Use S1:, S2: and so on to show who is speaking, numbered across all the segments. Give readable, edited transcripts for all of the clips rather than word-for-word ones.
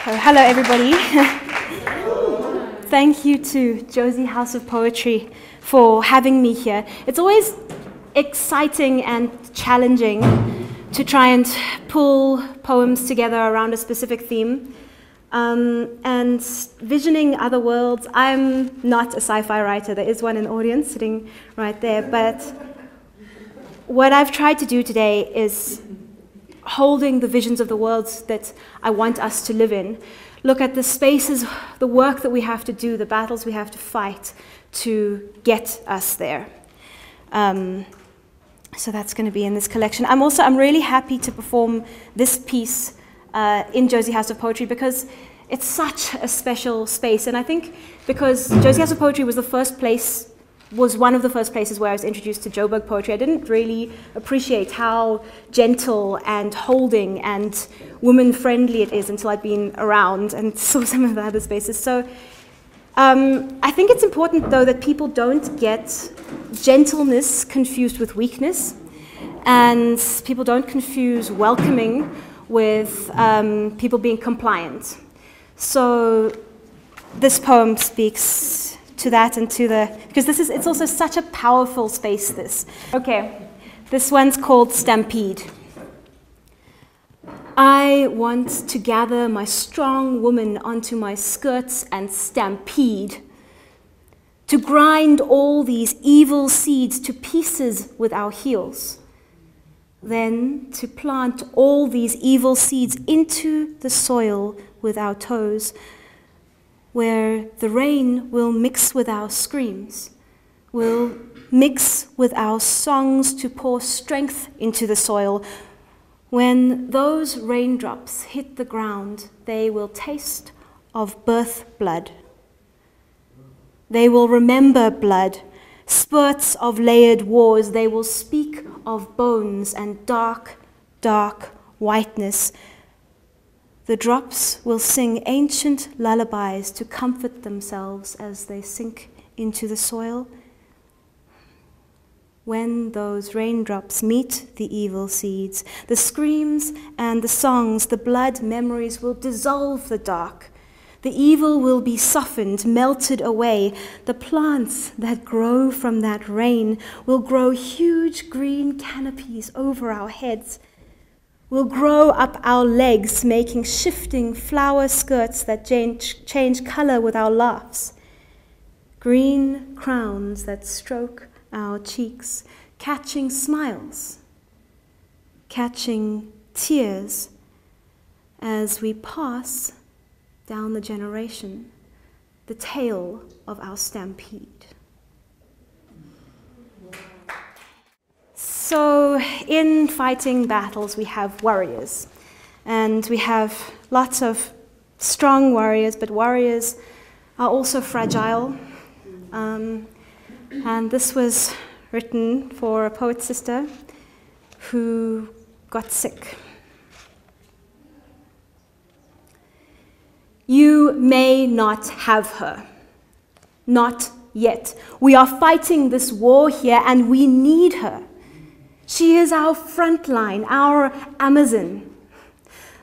S1: So, hello everybody. Thank you to Jozi House of Poetry for having me here. It's always exciting and challenging to try and pull poems together around a specific theme. And visioning other worlds, I'm not a sci-fi writer. There is one in the audience sitting right there. But what I've tried to do today is holding the visions of the worlds that I want us to live in. Look at the spaces, the work that we have to do, the battles we have to fight to get us there. So that's going to be in this collection. I'm really happy to perform this piece in Jozi House of Poetry because it's such a special space. And I think because Jozi House of Poetry was one of the first places where I was introduced to Joburg poetry, I didn't really appreciate how gentle and holding and woman-friendly it is until I'd been around and saw some of the other spaces. So I think it's important, though, that people don't get gentleness confused with weakness, and people don't confuse welcoming with people being compliant. So this poem speaks to that and to because it's also such a powerful space, this. Okay, this one's called Stampede. I want to gather my strong woman onto my skirts and stampede, to grind all these evil seeds to pieces with our heels, then to plant all these evil seeds into the soil with our toes, where the rain will mix with our screams, will mix with our songs to pour strength into the soil. When those raindrops hit the ground, they will taste of birth blood. They will remember blood, spurts of layered wars. They will speak of bones and dark, dark whiteness. The drops will sing ancient lullabies to comfort themselves as they sink into the soil. When those raindrops meet the evil seeds, the screams and the songs, the blood memories will dissolve the dark. The evil will be softened, melted away. The plants that grow from that rain will grow huge green canopies over our heads. We'll grow up our legs, making shifting flower skirts that change color with our laughs. Green crowns that stroke our cheeks, catching smiles, catching tears as we pass down the generation, the tale of our stampede. So in fighting battles, we have warriors, and we have lots of strong warriors, but warriors are also fragile. And this was written for a poet sister who got sick. You may not have her, not yet. We are fighting this war here, and we need her. She is our front line, our Amazon.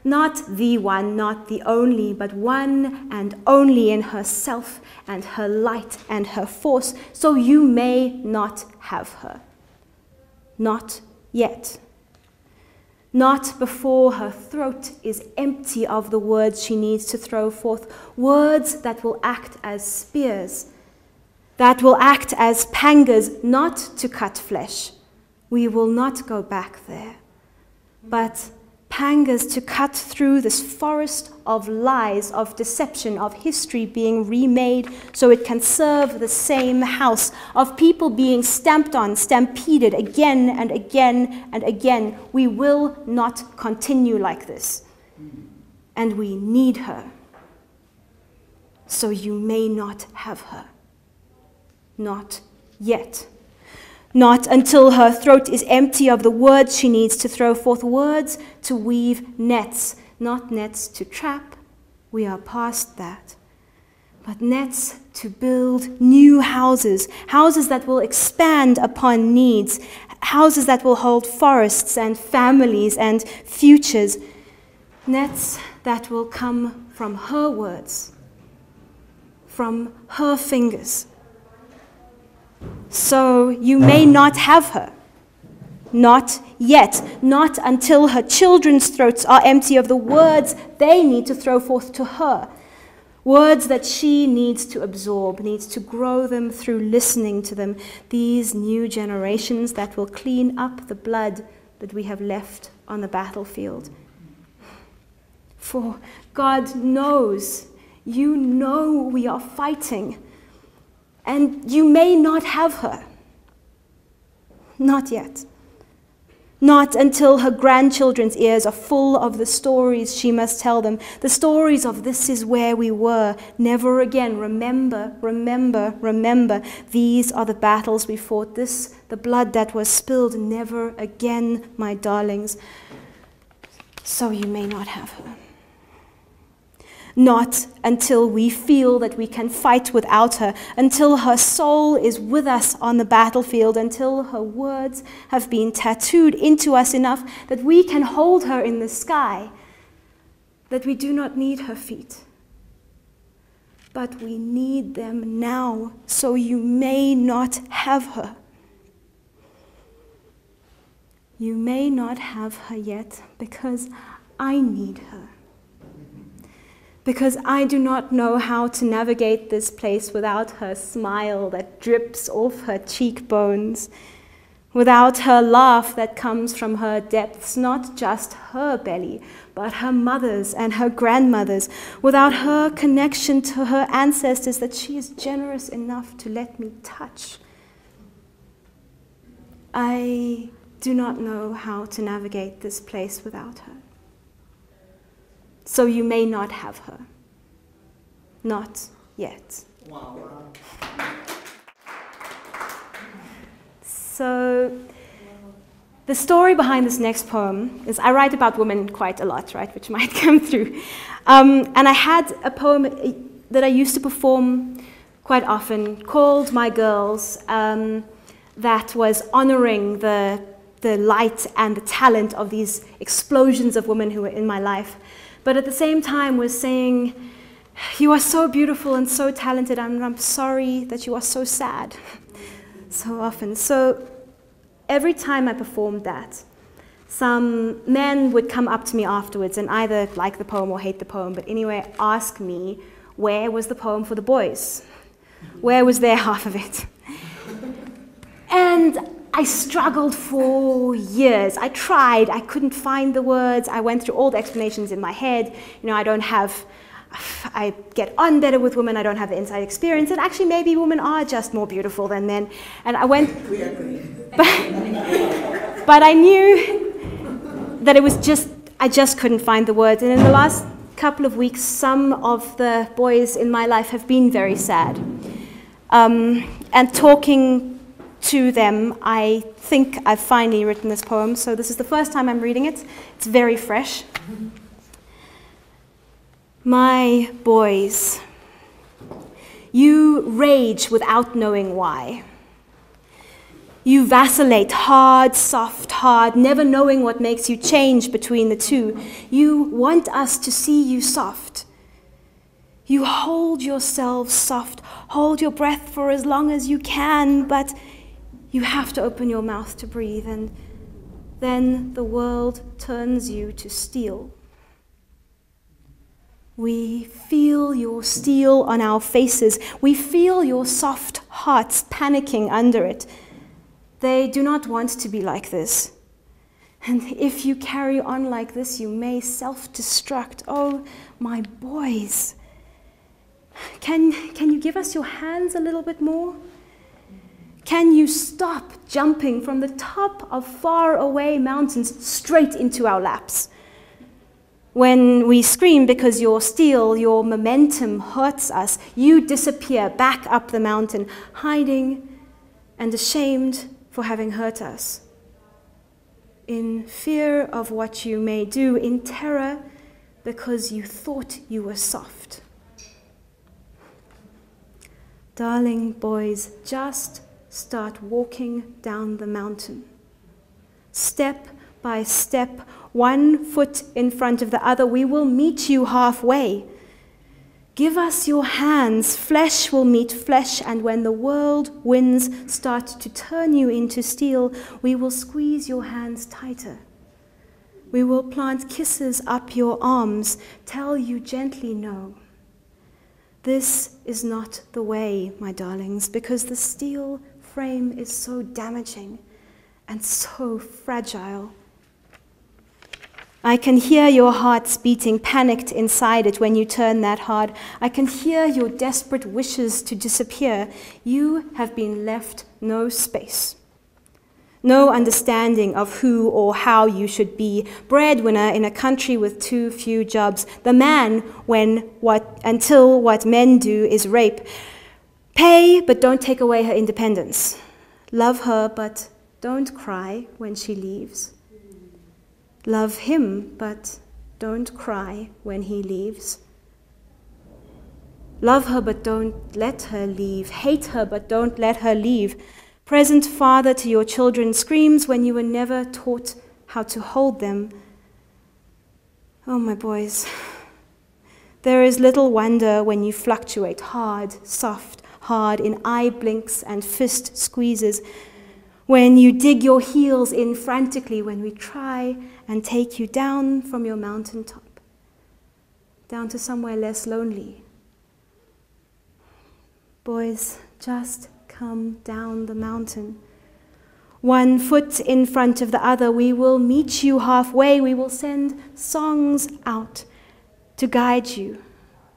S1: Not the one, not the only, but one and only in herself and her light and her force. So you may not have her. Not yet. Not before her throat is empty of the words she needs to throw forth, words that will act as spears, that will act as pangas, not to cut flesh. We will not go back there, but pangas to cut through this forest of lies, of deception, of history being remade so it can serve the same house, of people being stamped on, stampeded again and again and again. We will not continue like this, and we need her. So you may not have her. Not yet. Not until her throat is empty of the words she needs to throw forth, words to weave nets, not nets to trap. We are past that. But nets to build new houses, houses that will expand upon needs, houses that will hold forests and families and futures, nets that will come from her words, from her fingers. So you may not have her. Not yet, not until her children's throats are empty of the words they need to throw forth to her. Words that she needs to absorb, needs to grow them through listening to them. These new generations that will clean up the blood that we have left on the battlefield. For God knows, you know we are fighting, and you may not have her. Not yet. Not until her grandchildren's ears are full of the stories she must tell them, the stories of this is where we were, never again, remember, remember, remember, these are the battles we fought, this, the blood that was spilled, never again, my darlings. So you may not have her. Not until we feel that we can fight without her, until her soul is with us on the battlefield, until her words have been tattooed into us enough that we can hold her in the sky, that we do not need her feet. But we need them now, so you may not have her. You may not have her yet because I need her. Because I do not know how to navigate this place without her smile that drips off her cheekbones, without her laugh that comes from her depths, not just her belly, but her mother's and her grandmother's, without her connection to her ancestors that she is generous enough to let me touch. I do not know how to navigate this place without her. So you may not have her. Not yet.
S2: Wow.
S1: So the story behind this next poem is I write about women quite a lot, right, which might come through. And I had a poem that I used to perform quite often called My Girls, that was honoring the light and the talent of these explosions of women who were in my life. But at the same time was saying, you are so beautiful and so talented, and I'm sorry that you are so sad so often. So every time I performed that, some men would come up to me afterwards and either like the poem or hate the poem, but anyway, ask me, where was the poem for the boys? Where was their half of it? And I struggled for years. I tried, I couldn't find the words. I went through all the explanations in my head. You know, I get on better with women, I don't have the inside experience, and actually maybe women are just more beautiful than men. And I went,
S2: We agree.
S1: but I knew that it was just, I just couldn't find the words. And in the last couple of weeks, some of the boys in my life have been very sad. And talking to them, I think I've finally written this poem, so this is the first time I'm reading it. It's very fresh. My boys, you rage without knowing why. You vacillate hard, soft, hard, never knowing what makes you change between the two. You want us to see you soft. You hold yourselves soft, hold your breath for as long as you can, but you have to open your mouth to breathe, and then the world turns you to steel. We feel your steel on our faces. We feel your soft hearts panicking under it. They do not want to be like this. And if you carry on like this, you may self-destruct. Oh, my boys. Can you give us your hands a little bit more? Can you stop jumping from the top of far-away mountains straight into our laps? When we scream because your steel, your momentum hurts us, you disappear back up the mountain, hiding and ashamed for having hurt us. In fear of what you may do, in terror because you thought you were soft. Darling boys, just start walking down the mountain. Step by step, One foot in front of the other, we will meet you halfway. Give us your hands, flesh will meet flesh, and when the world winds start to turn you into steel, we will squeeze your hands tighter. We will plant kisses up your arms, tell you gently no. This is not the way, my darlings, because the steel frame is so damaging and so fragile. I can hear your hearts beating, panicked inside it when you turn that hard. I can hear your desperate wishes to disappear. You have been left no space. No understanding of who or how you should be. Breadwinner in a country with too few jobs. The man until what men do is rape. Pay, but don't take away her independence. Love her, but don't cry when she leaves. Love him, but don't cry when he leaves. Love her, but don't let her leave. Hate her, but don't let her leave. Present father to your children screams when you were never taught how to hold them. Oh, my boys, there is little wonder when you fluctuate hard, soft, hard in eye blinks and fist squeezes, when you dig your heels in frantically when we try and take you down from your mountaintop, down to somewhere less lonely. Boys, just come down the mountain. One foot in front of the other, we will meet you halfway. We will send songs out to guide you.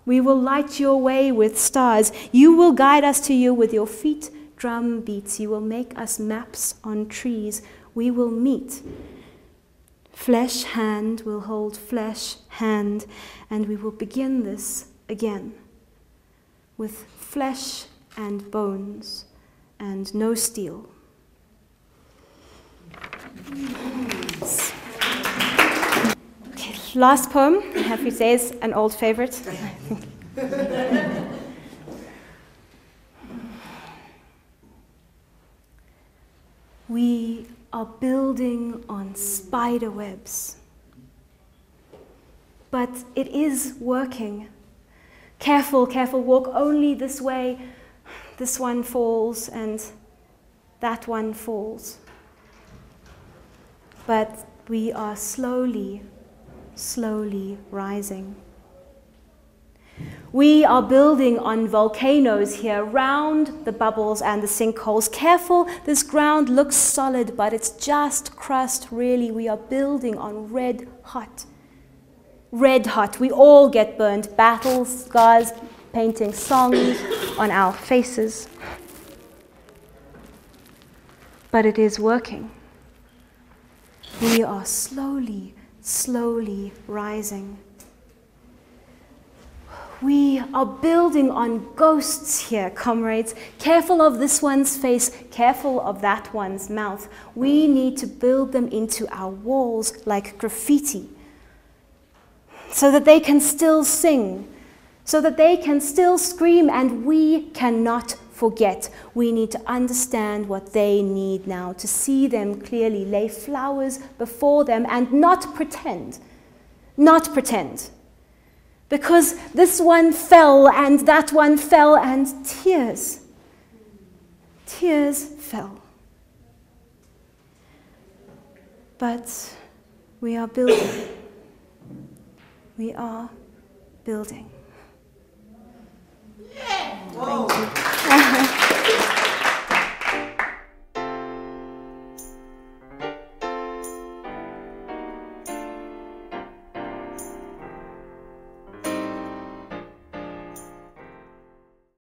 S1: We will light your way with stars. You will guide us to you with your feet, drum beats. You will make us maps on trees. We will meet. Flesh hand will hold flesh hand, and we will begin this again with flesh and bones and no steel. Okay, last poem, I have to say, is an old favorite. We are building on spider webs, but it is working. Careful, careful, walk only this way. This one falls and that one falls. But we are slowly, slowly rising. We are building on volcanoes here, round the bubbles and the sinkholes. Careful, this ground looks solid, but it's just crust, really. We are building on red hot. Red hot. We all get burned. Battles, scars, painting songs on our faces. But it is working. We are slowly, slowly rising. We are building on ghosts here, comrades. Careful of this one's face, careful of that one's mouth. We need to build them into our walls like graffiti, so that they can still sing, so that they can still scream, and we cannot forget. We need to understand what they need now, to see them clearly, lay flowers before them, and not pretend. Not pretend. Because this one fell, and that one fell, and tears fell. But we are building. We are building. Yeah. Thank you.